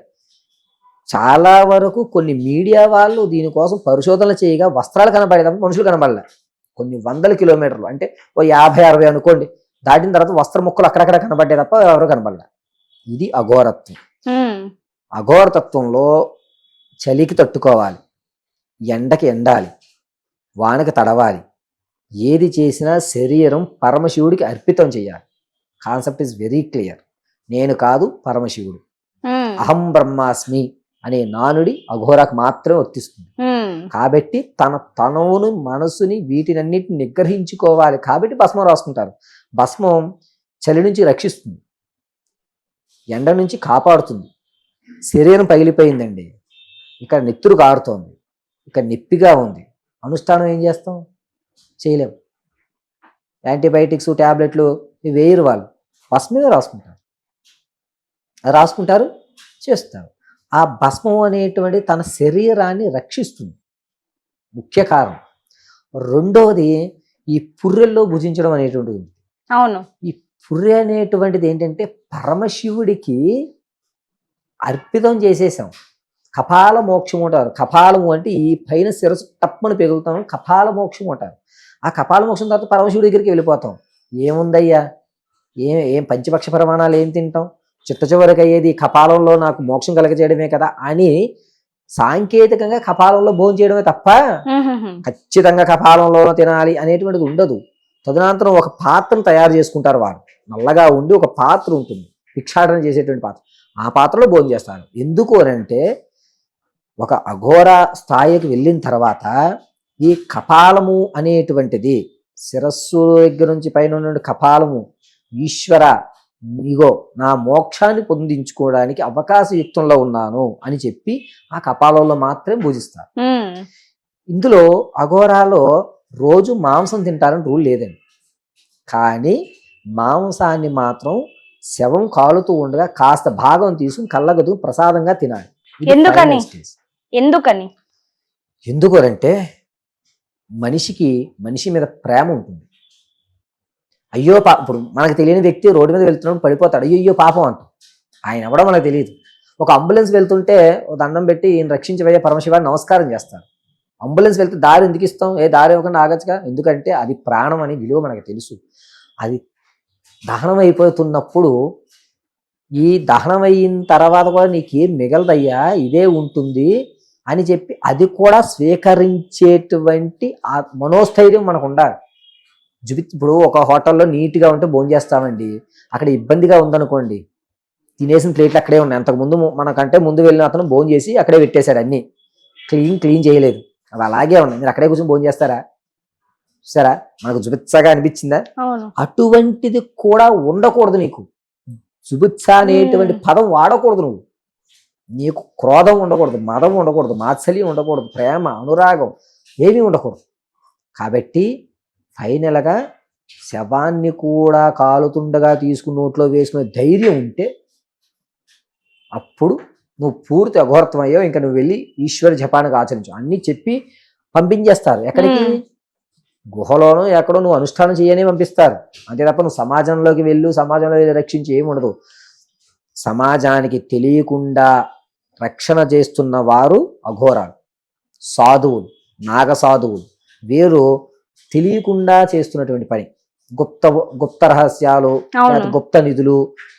B: చాలా వరకు కొన్ని మీడియా వాళ్ళు దీనికోసం పరిశోధనలు చేయగా వస్త్రాలు కనబడేటప్పుడు మనుషులు కనబడలే. కొన్ని వందల కిలోమీటర్లు, అంటే ఓ 50-60 అనుకోండి, దాటిన తర్వాత వస్త్ర ముక్కలు అక్కడక్కడ కనబడ్డే తప్ప ఎవరు కనబడలే. ఇది అఘోరత్వం. అఘోరతత్వంలో చలికి తట్టుకోవాలి, ఎండకి ఎండాలి, వానకి తడవాలి, ఏది చేసినా శరీరం పరమశివుడికి అర్పితం చేయాలి. Concept is very clear. నేను కాదు, పరమశివుడు. అహం బ్రహ్మాస్మి అనే నానుడి అఘోరాకు మాత్రమే వర్తిస్తుంది. కాబట్టి తన తనువును, మనసుని, వీటినన్నిటిని నిగ్రహించుకోవాలి. కాబట్టి భస్మం రాసుకుంటారు. భస్మం చలి నుంచి రక్షిస్తుంది, ఎండ నుంచి కాపాడుతుంది. శరీరం పగిలిపోయిందండి, ఇక్కడ నెత్తురు కారుతోంది, ఇక్కడ నొప్పిగా ఉంది, అనుష్ఠానం ఏం చేస్తాం? చేయలేము. యాంటీబయాటిక్స్, ట్యాబ్లెట్లు వేయరు వాళ్ళు, భస్మమే రాసుకుంటారు, చేస్తారు. ఆ భస్మం అనేటువంటి తన శరీరాన్ని రక్షిస్తుంది, ముఖ్య కారణం. రెండవది ఈ పుర్రెల్లో భుజించడం అనేటువంటిది.
A: అవును, ఈ
B: పుర్రె అనేటువంటిది ఏంటంటే పరమశివుడికి అర్పితం చేసేసాం. కపాల మోక్షం అంటారు. కపాలము అంటే ఈ పైన శిరస్సు తప్పని పెగులుతాం, కపాల మోక్షం అంటారు. ఆ కపాల మోక్షం తర్వాత పరమశివుడి దగ్గరికి వెళ్ళిపోతాం. ఏముందయ్యా, ఏం పంచపక్ష ప్రమాణాలు ఏం తింటాం, చిట్ట చివరికి అయ్యేది కపాలంలో నాకు మోక్షం కలగజేయడమే కదా అని సాంకేతికంగా కపాలంలో భోజనం చేయడమే తప్ప ఖచ్చితంగా కపాలంలో తినాలి అనేటువంటిది ఉండదు. తదనంతరం ఒక పాత్రను తయారు చేసుకుంటారు వారు, నల్లగా ఉండి ఒక పాత్ర ఉంటుంది, భిక్షాటన చేసేటువంటి పాత్ర. ఆ పాత్రలో భోజనం చేస్తారు. ఎందుకు అంటే ఒక అఘోర స్థాయికి వెళ్ళిన తర్వాత ఈ కపాలము అనేటువంటిది, శిరస్సు దగ్గర నుంచి పైన ఉన్న కపాలము, ఈశ్వర ఇగో నా మోక్షాన్ని పొందించుకోవడానికి అవకాశయుక్తంలో ఉన్నాను అని చెప్పి ఆ కపాలంలో మాత్రమే పూజిస్తారు. ఇందులో అఘోరాలో రోజు మాంసం తింటారని రూల్ లేదండి. కానీ మాంసాన్ని మాత్రం శవం కాలుతూ ఉండగా కాస్త భాగం తీసుకుని కళ్ళగదు ప్రసాదంగా తినాలి. ఎందుకంటే మనిషి మీద ప్రేమ ఉంటుంది. అయ్యో ఇప్పుడు మనకు తెలియని వ్యక్తి రోడ్డు మీద వెళ్తున్నాడు, పడిపోతాడు, అయ్యో పాపం అంటాం. ఆయన ఎవడో మనకు తెలియదు. ఒక అంబులెన్స్ వెళ్తుంటే దండం పెట్టి ఈయన రక్షించబోయే పరమశివాన్ని నమస్కారం చేస్తాడు. అంబులెన్స్ వెళ్తే దారి ఎందుకు ఇస్తాం? దారి ఇవ్వకుండా ఆగచ్చుగా. ఎందుకంటే అది ప్రాణం అని విలువ మనకు తెలుసు. అది దహనం అయిపోతున్నప్పుడు ఈ దహనం అయిన తర్వాత కూడా నీకేం మిగలదయ్యా, ఇదే ఉంటుంది అని చెప్పి అది కూడా స్వీకరించేటువంటి ఆ మనోస్థైర్యం మనకు ఉండాలి. ఇప్పుడు ఒక హోటల్లో నీట్గా ఉంటే భోజనం చేస్తామండి, అక్కడ ఇబ్బందిగా ఉందనుకోండి, తినేసిన ప్లేట్లు అక్కడే ఉన్నాయి, అంతకుముందు మనకంటే ముందు వెళ్ళిన అతను భోజనం చేసి అక్కడే పెట్టేశాడు, అన్నీ క్లీన్ చేయలేదు, అవి అలాగే ఉన్నాయి, మీరు అక్కడే కూర్చొని భోజనం చేస్తారా? సరే, మనకు జుబిత్సగా అనిపించిందా? అటువంటిది కూడా ఉండకూడదు. నీకు జుబిత్స అనేటువంటి పదం వాడకూడదు. నీకు క్రోధం ఉండకూడదు, మదం ఉండకూడదు, మాత్సల్యం ఉండకూడదు, ప్రేమ, అనురాగం ఏమీ ఉండకూడదు. కాబట్టి ఫైనల్గా శవాన్ని కూడా కాలుతుండగా తీసుకుని నోట్లో వేసుకునే ధైర్యం ఉంటే అప్పుడు నువ్వు పూర్తి అఘోరత్వం అయ్యావు. ఇంకా నువ్వు వెళ్ళి ఈశ్వర జపానికి ఆచరించు అన్నీ చెప్పి పంపించేస్తారు. ఎక్కడికి? గుహలోనో ఎక్కడో నువ్వు అనుష్ఠానం చేయనే పంపిస్తారు. అంతే తప్ప నువ్వు సమాజంలోకి వెళ్ళు, సమాజంలో రక్షించి ఏమి ఉండదు. సమాజానికి తెలియకుండా రక్షణ చేస్తున్న వారు అఘోరాలు, సాధువులు, నాగసాధువులు. వీరు తెలియకుండా చేస్తున్నటువంటి పని, గుప్త రహస్యాలు, లేకపోతే గుప్త నిధులు,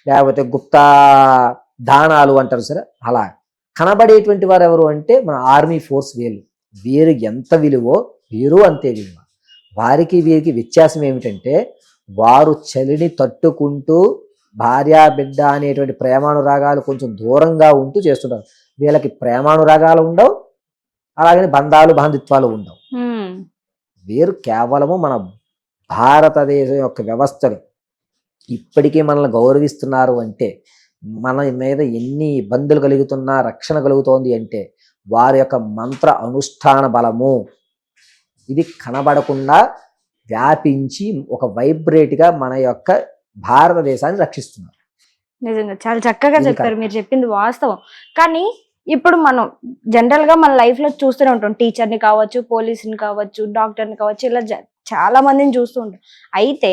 B: లేకపోతే గుప్త దానాలు అంటారు సరే, అలా కనబడేటువంటి వారు ఎవరు అంటే మన ఆర్మీ ఫోర్స్. వీరు ఎంత విలువో వీరు అంతే విలువ. వారికి వీరికి వ్యత్యాసం ఏమిటంటే వారు చలిని తట్టుకుంటూ భార్య బిడ్డ అనేటువంటి ప్రేమానురాగాలు కొంచెం దూరంగా ఉంటూ చేస్తుంటారు. వీళ్ళకి ప్రేమానురాగాలు ఉండవు, అలాగని బంధాలు బాంధిత్వాలు ఉండవు. వీరు కేవలము మన భారతదేశం యొక్క వ్యవస్థని ఇప్పటికీ మనల్ని గౌరవిస్తున్నారు అంటే, మన మీద ఎన్ని ఇబ్బందులు కలుగుతున్నా రక్షణ కలుగుతోంది అంటే వారి యొక్క మంత్ర అనుష్ఠాన బలము. ఇది కనబడకుండా వ్యాపించి ఒక వైబ్రేట్గా మన యొక్క భారతదేశాన్ని రక్షిస్తున్నారు.
A: నిజంగా చాలా చక్కగా చెప్పారు. మీరు చెప్పింది వాస్తవం. కానీ ఇప్పుడు మనం జనరల్ గా మన లైఫ్ లో చూస్తూనే ఉంటాం. టీచర్ని కావచ్చు, పోలీసుని కావచ్చు, డాక్టర్ని కావచ్చు, ఇలా చాలా మందిని చూస్తూ ఉంటాం. అయితే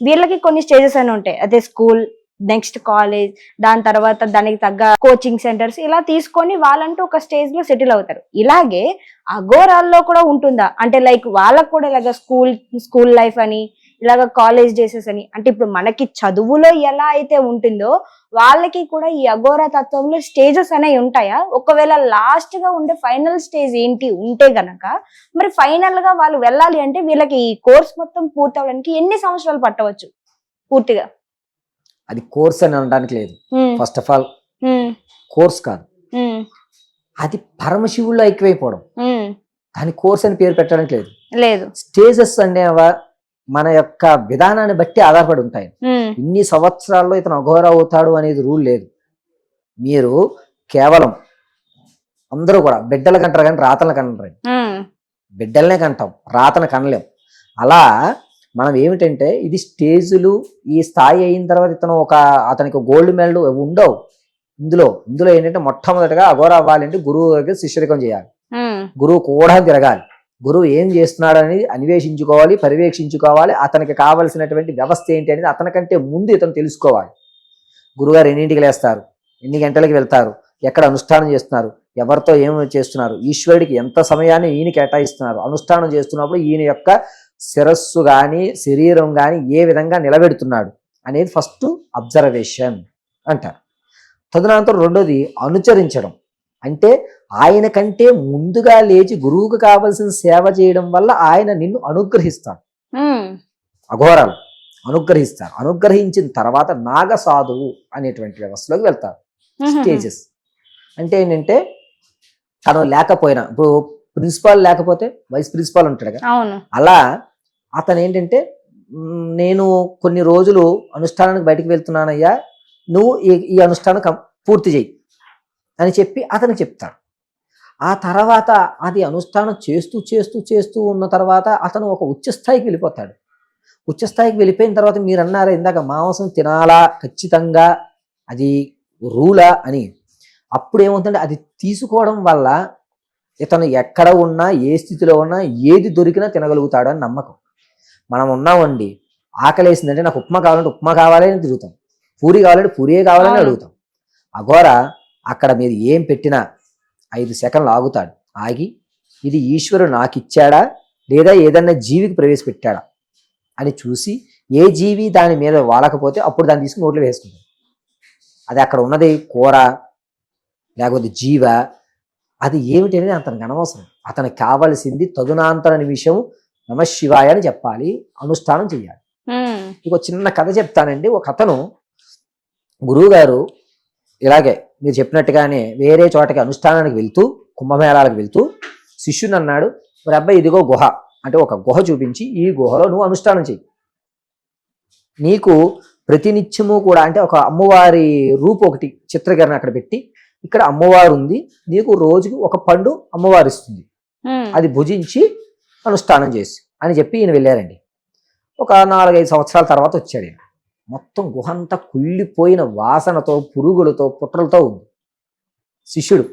A: వీళ్ళకి కొన్ని స్టేజెస్ అని ఉంటాయి. అదే స్కూల్, నెక్స్ట్ కాలేజ్, దాని తర్వాత దానికి తగ్గ కోచింగ్ సెంటర్స్, ఇలా తీసుకొని వాళ్ళంటూ ఒక స్టేజ్ లో సెటిల్ అవుతారు. ఇలాగే అఘోరాల్లో కూడా ఉంటుందా? అంటే లైక్ వాళ్ళకు కూడా ఇలాగ స్కూల్ లైఫ్ అని, ఇలాగ కాలేజ్ డేసెస్ అని, అంటే ఇప్పుడు మనకి చదువులో ఎలా అయితే ఉంటుందో వాళ్ళకి కూడా ఈ అఘోరా తత్వంలో స్టేజెస్ అనేవి ఉంటాయా? ఒకవేళ లాస్ట్ గా ఉండే ఫైనల్ స్టేజ్ ఏంటి ఉంటే గనక, మరి ఫైనల్ గా వాళ్ళు వెళ్ళాలి అంటే వీళ్ళకి ఈ కోర్స్ మొత్తం పూర్తి అవడానికి ఎన్ని సంవత్సరాలు పట్టవచ్చు పూర్తిగా?
B: అది కోర్స్ అని అనడానికి లేదు. ఫస్ట్ ఆఫ్ ఆల్ కోర్స్ కాదు, అది పరమశివుల్లో ఐక్యమైపోవడం. దాని కోర్స్ అని పేరు పెట్టడానికి లేదు. స్టేజెస్ అనేవా మన యొక్క విధానాన్ని బట్టి ఆధారపడి ఉంటాయి. ఇన్ని సంవత్సరాల్లో ఇతను అఘోర అవుతాడు అనేది రూల్ లేదు. మీరు కేవలం అందరూ కూడా బిడ్డలు కంటారు కానీ రాతలను కనరు. బిడ్డలనే కంటాం, రాతను కనలేం. అలా మనం ఏమిటంటే ఇది స్టేజులు, ఈ స్థాయి అయిన తర్వాత ఇతను అతనికి గోల్డ్ మెడల్ ఉండవు. ఇందులో ఏంటంటే మొట్టమొదటిగా అఘోర అవ్వాలంటే గురువు దగ్గర శిష్యరికం చేయాలి, గురువు కూడా తిరగాలి, గురువు ఏం చేస్తున్నాడు అనేది అన్వేషించుకోవాలి, పర్యవేక్షించుకోవాలి. అతనికి కావలసినటువంటి వ్యవస్థ ఏంటి అనేది అతనికంటే ముందు ఇతను తెలుసుకోవాలి. గురువుగారు ఎన్నింటికి లేస్తారు, ఎన్ని గంటలకి వెళ్తారు, ఎక్కడ అనుష్ఠానం చేస్తున్నారు, ఎవరితో ఏమి చేస్తున్నారు, ఈశ్వరుడికి ఎంత సమయాన్ని ఈయన కేటాయిస్తున్నారు, అనుష్ఠానం చేస్తున్నప్పుడు ఈయన యొక్క శిరస్సు కానీ శరీరం కానీ ఏ విధంగా నిలబెడుతున్నాడు అనేది ఫస్ట్ అబ్జర్వేషన్ అంటారు. తదనంతరం రెండోది అనుచరించడం. అంటే ఆయన కంటే ముందుగా లేచి గురువుకు కావలసిన సేవ చేయడం వల్ల ఆయన నిన్ను అనుగ్రహిస్తాడు. అఘోరాలు అనుగ్రహిస్తారు. అనుగ్రహించిన తర్వాత నాగసాధువు అనేటువంటి వ్యవస్థలోకి వెళ్తారు. స్టేజెస్ అంటే ఏంటంటే తను లేకపోయినా, ఇప్పుడు ప్రిన్సిపాల్ లేకపోతే వైస్ ప్రిన్సిపాల్ ఉంటాడు కదా, అలా అతను ఏంటంటే నేను కొన్ని రోజులు అనుష్ఠానానికి బయటకు వెళ్తున్నానయ్యా, నువ్వు ఈ అనుష్ఠానం పూర్తి చేయి అని చెప్పి అతనికి చెప్తాడు. ఆ తర్వాత అది అనుష్ఠానం చేస్తూ చేస్తూ చేస్తూ ఉన్న తర్వాత అతను ఒక ఉచ్చస్థాయికి వెళ్ళిపోతాడు. ఉచ్చస్థాయికి వెళ్ళిపోయిన తర్వాత మీరు అన్నారా ఇందాక మాంసం తినాలా ఖచ్చితంగా, అది రూలా అని. అప్పుడు ఏమవుతుందంటే అది తీసుకోవడం వల్ల ఇతను ఎక్కడ ఉన్నా, ఏ స్థితిలో ఉన్నా, ఏది దొరికినా తినగలుగుతాడు అని నమ్మకం. మనం ఉన్నామండి, ఆకలేసిందంటే నాకు ఉప్మా కావాలంటే ఉప్మా కావాలి అని తిరుగుతాం, పూరి కావాలంటే పూరియే కావాలని అడుగుతాం. అఘోర అక్కడ మీరు ఏం పెట్టినా 5 సెకండ్లు ఆగుతాడు. ఆగి ఇది ఈశ్వరుడు నాకు ఇచ్చాడా లేదా ఏదన్నా జీవికి ప్రవేశపెట్టాడా అని చూసి ఏ జీవి దాని మీద వాడకపోతే అప్పుడు దాన్ని తీసుకుని నోట్లో వేసుకుంటాడు. అది అక్కడ ఉన్నది కూర లేకపోతే జీవ, అది ఏమిటి అనేది అతనికి అనవసరం. అతనికి కావలసింది తదునాంతర నిమిషం నమశివాయ అని చెప్పాలి, అనుష్ఠానం చెయ్యాలి. ఇంకో చిన్న కథ చెప్తానండి. ఒక అతను గురువు గారు ఇలాగే మీరు చెప్పినట్టుగానే వేరే చోటకి అనుష్ఠానానికి వెళ్తూ, కుంభమేళాలకు వెళ్తూ శిష్యుని అన్నాడు, మరి అబ్బాయి ఇదిగో గుహ అంటే ఒక గుహ చూపించి ఈ గుహలో నువ్వు అనుష్ఠానం చెయ్యి. నీకు ప్రతినిత్యము కూడా అంటే ఒక అమ్మవారి రూపు ఒకటి చిత్రీకరణ అక్కడ పెట్టి, ఇక్కడ అమ్మవారు ఉంది, నీకు రోజుకి ఒక పండు అమ్మవారు ఇస్తుంది, అది భుజించి అనుష్ఠానం చేసి అని చెప్పి ఈయన వెళ్ళారండి. ఒక 4-5 సంవత్సరాల తర్వాత వచ్చాడు. మొత్తం గుహంతా కుళ్ళిపోయిన వాసనతో, పురుగులతో, పుట్రలతో ఉంది. శిష్యుడు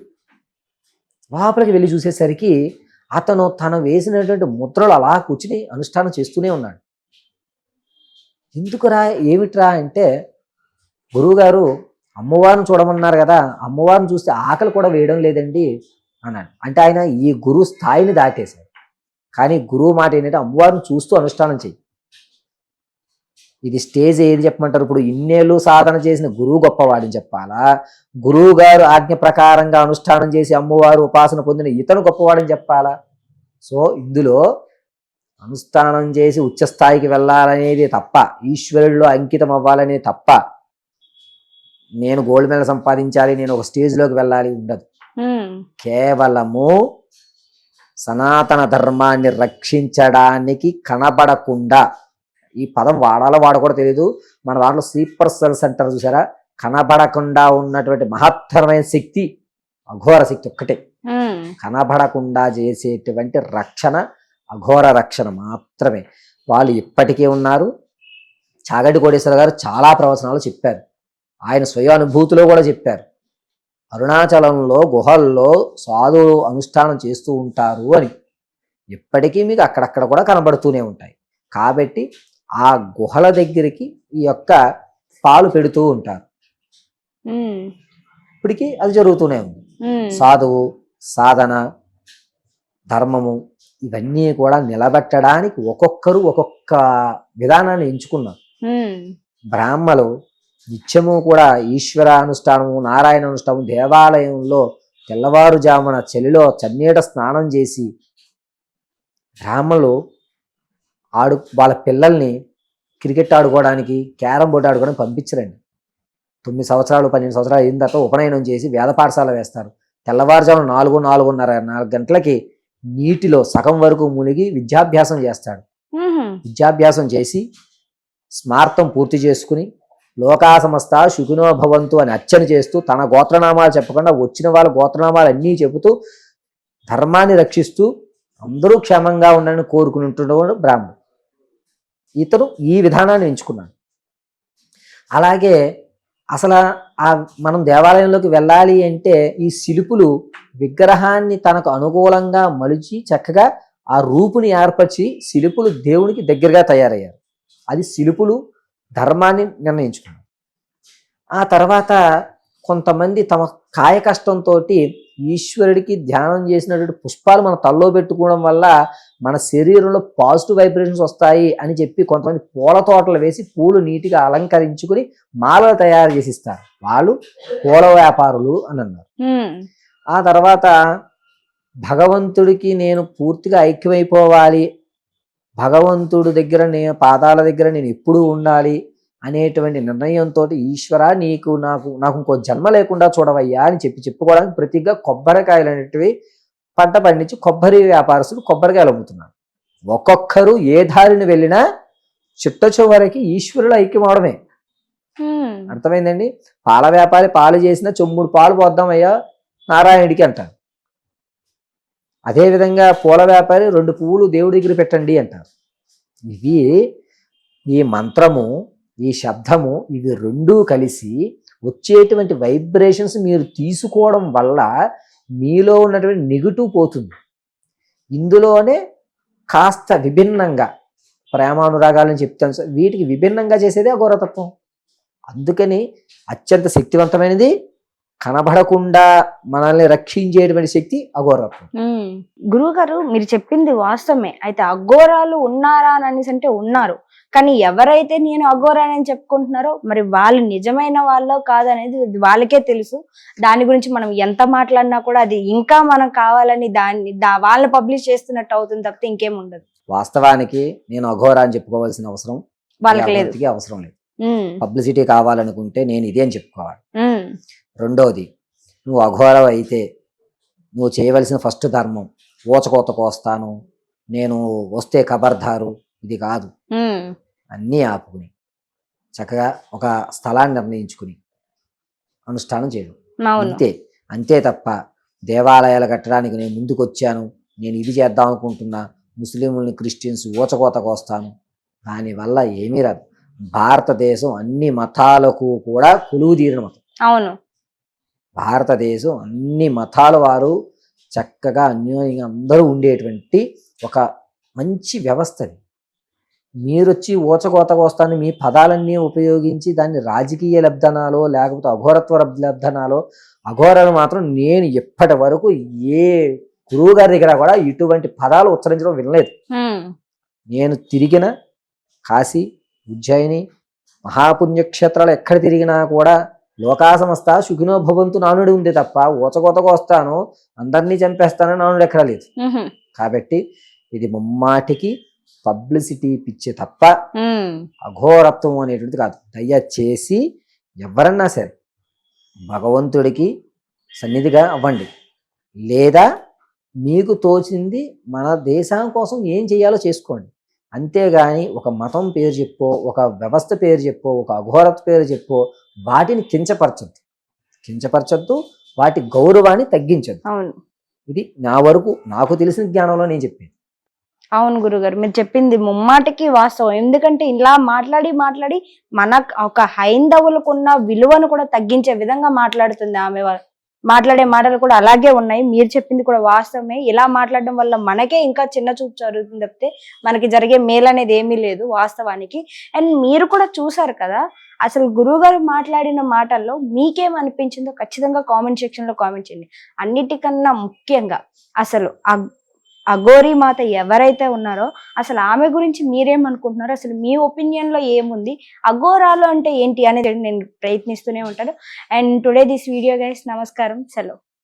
B: లోపలికి వెళ్ళి చూసేసరికి అతను తను వేసినటువంటి ముద్రలు అలా కూర్చుని అనుష్ఠానం చేస్తూనే ఉన్నాడు. ఎందుకురా ఏమిట్రా అంటే, గురువుగారు అమ్మవారిని చూడమన్నారు కదా, అమ్మవారిని చూస్తే ఆకలి కూడా వేయడం లేదండి అన్నాడు. అంటే ఆయన ఈ గురువు స్థాయిని దాటేశాడు. కానీ గురువు మాట ఏంటంటే అమ్మవారిని చూస్తూ అనుష్ఠానం చెయ్యి. ఇది స్టేజ్ ఏది చెప్పమంటారు? ఇప్పుడు ఇన్నేళ్ళు సాధన చేసిన గురువు గొప్పవాడిని చెప్పాలా, గురువు గారు ఆజ్ఞ ప్రకారంగా అనుష్ఠానం చేసి అమ్మవారు ఉపాసన పొందిన ఇతను గొప్పవాడిని చెప్పాలా? సో ఇందులో అనుష్ఠానం చేసి ఉచ్చస్థాయికి వెళ్ళాలనేది తప్ప, ఈశ్వరుల్లో అంకితం అవ్వాలనే తప్ప, నేను గోల్డ్ మెడల్ సంపాదించాలి, నేను ఒక స్టేజ్లోకి వెళ్ళాలి ఉండదు. కేవలము సనాతన ధర్మాన్ని రక్షించడానికి కనబడకుండా, ఈ పదం వాడాలో వాడకూడదు తెలియదు, మన దాంట్లో స్లీపర్ సెల్స్ అంటారు చూసారా, కనబడకుండా ఉన్నటువంటి మహత్తరమైన శక్తి అఘోర శక్తి ఒక్కటే. కనబడకుండా చేసేటువంటి రక్షణ అఘోర రక్షణ మాత్రమే. వాళ్ళు ఇప్పటికే ఉన్నారు. చాగంటి కోటేశ్వర గారు చాలా ప్రవచనాలు చెప్పారు, ఆయన స్వయానుభూతిలో కూడా చెప్పారు. అరుణాచలంలో గుహల్లో సాధువులు అనుష్ఠానం చేస్తూ ఉంటారు అని ఇప్పటికీ మీకు అక్కడక్కడ కూడా కనబడుతూనే ఉంటాయి. కాబట్టి ఆ గుహల దగ్గరికి ఈ యొక్క పాలు పెడుతూ ఉంటారు. ఇప్పటికీ అది జరుగుతూనే ఉంది. సాధువు, సాధన, ధర్మము ఇవన్నీ కూడా నిలబెట్టడానికి ఒక్కొక్కరు ఒక్కొక్క విధానాన్ని ఎంచుకున్నారు. బ్రాహ్మలు నిత్యము కూడా ఈశ్వర అనుష్ఠానము, నారాయణ అనుష్ఠానము, దేవాలయంలో తెల్లవారుజామున చలిలో చన్నీట స్నానం చేసి బ్రాహ్మలు వాళ్ళ పిల్లల్ని క్రికెట్ ఆడుకోవడానికి, క్యారం బోర్డు ఆడుకోవడానికి పంపించరండి. 9 సంవత్సరాలు 12 సంవత్సరాలు అయిన తర్వాత ఉపనయనం చేసి వేద పాఠశాల వేస్తారు. తెల్లవారుజామున 4 గంటలకి నీటిలో సగం వరకు మునిగి విద్యాభ్యాసం చేస్తాడు. విద్యాభ్యాసం చేసి స్మార్తం పూర్తి చేసుకుని లోకా సమస్త సుఖినో భవంతు అని అర్చన చేస్తూ తన గోత్రనామాలు చెప్పకుండా వచ్చిన వాళ్ళ గోత్రనామాలు అన్నీ చెబుతూ ధర్మాన్ని రక్షిస్తూ అందరూ క్షేమంగా ఉండాలని కోరుకుంటున్నవాడు బ్రాహ్మణుడు. ఇతను ఈ విధానాన్ని ఎంచుకున్నాడు. అలాగే అసలు మనం దేవాలయంలోకి వెళ్ళాలి అంటే ఈ శిల్పులు విగ్రహాన్ని తనకు అనుకూలంగా మలిచి చక్కగా ఆ రూపుని ఏర్పరిచి శిల్పులు దేవునికి దగ్గరగా తయారయ్యారు. అది శిల్పులు ధర్మాన్ని నిర్ణయించుకున్నారు. ఆ తర్వాత కొంతమంది తమ కాయ కష్టంతో ఈశ్వరుడికి ధ్యానం చేసినటువంటి పుష్పాలు మన తల్లో పెట్టుకోవడం వల్ల మన శరీరంలో పాజిటివ్ వైబ్రేషన్స్ వస్తాయి అని చెప్పి కొంతమంది పూల తోటలు వేసి పూలు నీటిగా అలంకరించుకుని మాలలు తయారు చేసిస్తారు. వాళ్ళు పూల వ్యాపారులు అని అన్నారు. ఆ తర్వాత భగవంతుడికి నేను పూర్తిగా ఐక్యమైపోవాలి, భగవంతుడి దగ్గర పాదాల దగ్గర నేను ఎప్పుడూ ఉండాలి అనేటువంటి నిర్ణయంతో ఈశ్వర నాకు ఇంకో జన్మ లేకుండా చూడవయ్యా అని చెప్పుకోవడానికి ప్రతిగా కొబ్బరికాయలు అనేటివి పంట పండించి కొబ్బరి వ్యాపారస్తులు కొబ్బరికాయలు అమ్ముతున్నారు. ఒక్కొక్కరు ఏ దారిని వెళ్ళినా చిట్ట చివరికి ఈశ్వరుడు ఐక్యం అవడమే. అర్థమైందండి? పాల వ్యాపారి పాలు చేసిన చెంబుడు పాలు పోద్దామయ్యా నారాయణుడికి అంటారు. అదేవిధంగా పూల వ్యాపారి 2 పువ్వులు దేవుడి దగ్గర పెట్టండి అంటారు. ఇవి ఈ మంత్రము, ఈ శబ్దము, ఇవి రెండూ కలిసి వచ్చేటువంటి వైబ్రేషన్స్ మీరు తీసుకోవడం వల్ల మీలో ఉన్నటువంటి నెగిటివ్ పోతుంది. ఇందులోనే కాస్త విభిన్నంగా ప్రేమానురాగాలను చెప్తాను సార్, వీటికి విభిన్నంగా చేసేదే అఘోరతత్వం. అందుకని అత్యంత శక్తివంతమైనది, కనబడకుండా మనల్ని రక్షించేటువంటి శక్తి అఘోరత్వం.
A: గురువు గారు మీరు చెప్పింది వాస్తవమే. అయితే అఘోరాలు ఉన్నారా అని అనేసి అంటే ఉన్నారు, కానీ ఎవరైతే నేను అఘోరానని చెప్పుకుంటున్నారో మరి వాళ్ళు నిజమైన వాళ్ళో కాదనేది వాళ్ళకే తెలుసు. దాని గురించి మనం ఎంత మాట్లాడినా కూడా అది ఇంకా మనం కావాలని వాళ్ళని పబ్లిష్ చేస్తున్నట్టు అవుతుంది తప్పితే ఇంకేం ఉండదు.
B: వాస్తవానికి నేను అఘోరా అని చెప్పుకోవాల్సిన అవసరం
A: వాళ్ళకి లేదు,
B: అవసరం లేదు. పబ్లిసిటీ కావాలనుకుంటే నేను ఇదే అని చెప్పుకోవాలి. రెండోది, నువ్వు అఘోరం అయితే నువ్వు చేయవలసిన ఫస్ట్ ధర్మం ఊచకోత కోస్తాను, నేను వస్తే ఖబర్దారు, ఇది కాదు. అన్నీ ఆపుకుని చక్కగా ఒక స్థలాన్ని నిర్ణయించుకుని అనుష్ఠానం చేయడం అంతే తప్ప దేవాలయాలు కట్టడానికి నేను ముందుకు వచ్చాను, నేను ఇది చేద్దాం అనుకుంటున్నా, ముస్లింలని క్రిస్టియన్స్ ఊచకోత కోస్తాను, దానివల్ల ఏమీ రాదు. భారతదేశం అన్ని మతాలకు కూడా కొలువు తీరిన మతం.
A: అవును,
B: భారతదేశం అన్ని మతాల వారు చక్కగా అన్యోన్యంగా అందరూ ఉండేటువంటి ఒక మంచి వ్యవస్థది. మీరొచ్చి ఊచకోత కోస్తాన్ని మీ పదాలన్నీ ఉపయోగించి దాన్ని రాజకీయ లబ్ధనాలో లేకపోతే అఘోరత్వ లబ్ధనాలో, అఘోరాలు మాత్రం నేను ఎప్పటి వరకు ఏ గురువు గారి దగ్గర కూడా ఇటువంటి పదాలు ఉచ్చరించడం వినలేదు. నేను తిరిగిన కాశీ, ఉజ్జయిని, మహాపుణ్యక్షేత్రాలు ఎక్కడ తిరిగినా కూడా లోకా సమస్త సుఖినో భవంతు నానుడి ఉంది తప్ప ఊచకోతకు వస్తాను అందరినీ చంపేస్తానని నానుడు ఎక్కడ లేదు. కాబట్టి ఇది ముమ్మాటికి పబ్లిసిటీ పిచ్చే తప్ప అఘోరత్వం అనేటువంటిది కాదు. దయచేసి ఎవరన్నా సరే భగవంతుడికి సన్నిధిగా అవ్వండి, లేదా మీకు తోచింది మన దేశం కోసం ఏం చేయాలో చేసుకోండి. అంతేగాని ఒక మతం పేరు చెప్పో, ఒక వ్యవస్థ పేరు చెప్పో, ఒక అఘోరత పేరు చెప్పో వాటిని కించపరచొద్దు, వాటి గౌరవాన్ని తగ్గించద్దు.
A: అవును,
B: ఇది నా వరకు నాకు తెలిసిన జ్ఞానంలో నేను చెప్పేది.
A: అవును గురుగారు, మీరు చెప్పింది ముమ్మాటికి వాస్తవం. ఎందుకంటే ఇలా మాట్లాడి మన ఒక హైందవులకు ఉన్న విలువను కూడా తగ్గించే విధంగా మాట్లాడుతుంది ఆమె. మాట్లాడే మాటలు కూడా అలాగే ఉన్నాయి. మీరు చెప్పింది కూడా వాస్తవమే. ఇలా మాట్లాడడం వల్ల మనకే ఇంకా చిన్న చూపు జరుగుతుంది తప్పితే మనకి జరిగే మేలు అనేది ఏమీ లేదు వాస్తవానికి. అండ్ మీరు కూడా చూసారు కదా, అసలు గురువు గారు మాట్లాడిన మాటల్లో మీకేమనిపించిందో ఖచ్చితంగా కామెంట్ సెక్షన్ లో కామెంట్ చేయండి. అన్నిటికన్నా ముఖ్యంగా అసలు అఘోరీ మాత ఎవరైతే ఉన్నారో అసలు ఆమె గురించి మీరేమనుకుంటున్నారో, అసలు మీ ఒపీనియన్ లో ఏముంది, అఘోరాలు అంటే ఏంటి అనేది నేను ప్రయత్నిస్తూనే ఉంటాను. And today this video guys, నమస్కారం, సెలవు.